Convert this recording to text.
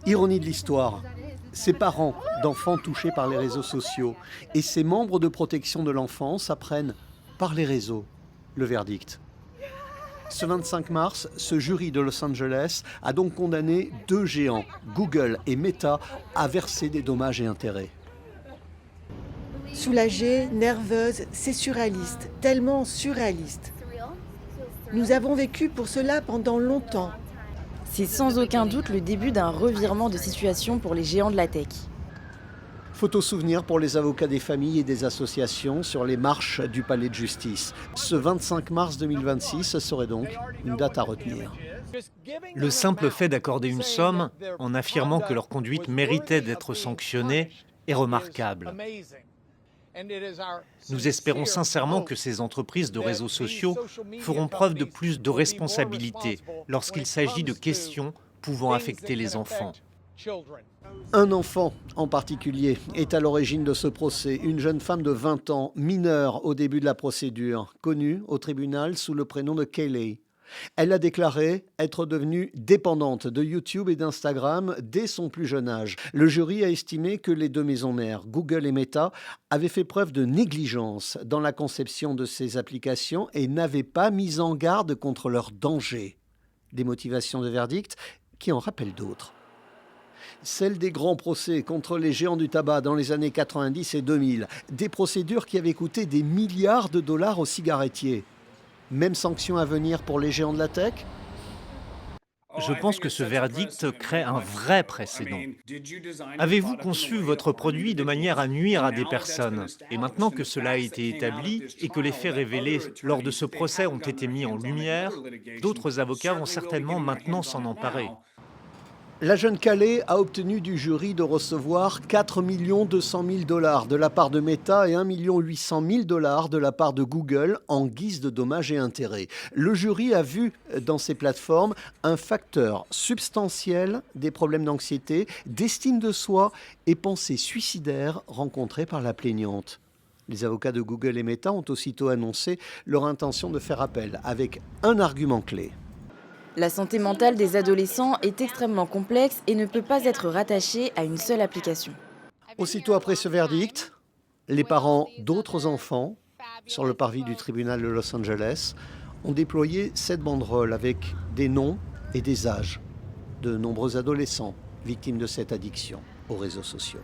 Ironie de l'histoire, ces parents d'enfants touchés par les réseaux sociaux et ces membres de protection de l'enfance apprennent par les réseaux le verdict. Ce 25 mars, ce jury de Los Angeles a donc condamné deux géants, Google et Meta, à verser des dommages et intérêts. Soulagée, nerveuse, c'est surréaliste, tellement surréaliste. Nous avons vécu pour cela pendant longtemps. C'est sans aucun doute le début d'un revirement de situation pour les géants de la tech. Photo souvenir pour les avocats des familles et des associations sur les marches du palais de justice. Ce 25 mars 2026 serait donc une date à retenir. Le simple fait d'accorder une somme en affirmant que leur conduite méritait d'être sanctionnée est remarquable. Nous espérons sincèrement que ces entreprises de réseaux sociaux feront preuve de plus de responsabilité lorsqu'il s'agit de questions pouvant affecter les enfants. Un enfant en particulier est à l'origine de ce procès, une jeune femme de 20 ans, mineure au début de la procédure, connue au tribunal sous le prénom de Kayleigh. Elle a déclaré être devenue dépendante de YouTube et d'Instagram dès son plus jeune âge. Le jury a estimé que les deux maisons mères, Google et Meta, avaient fait preuve de négligence dans la conception de ces applications et n'avaient pas mis en garde contre leurs dangers. Des motivations de verdict qui en rappellent d'autres. Celle des grands procès contre les géants du tabac dans les années 90 et 2000. Des procédures qui avaient coûté des milliards de dollars aux cigarettiers. Même sanction à venir pour les géants de la tech ? Je pense que ce verdict crée un vrai précédent. Avez-vous conçu votre produit de manière à nuire à des personnes? Et maintenant que cela a été établi et que les faits révélés lors de ce procès ont été mis en lumière, d'autres avocats vont certainement maintenant s'en emparer. La jeune Kayleigh a obtenu du jury de recevoir 4 200 000 $ de la part de Meta et 1 800 000 $ de la part de Google en guise de dommages et intérêts. Le jury a vu dans ces plateformes un facteur substantiel des problèmes d'anxiété, d'estime de soi et pensées suicidaires rencontrés par la plaignante. Les avocats de Google et Meta ont aussitôt annoncé leur intention de faire appel avec un argument clé. La santé mentale des adolescents est extrêmement complexe et ne peut pas être rattachée à une seule application. Aussitôt après ce verdict, les parents d'autres enfants, sur le parvis du tribunal de Los Angeles, ont déployé cette banderole avec des noms et des âges de nombreux adolescents victimes de cette addiction aux réseaux sociaux.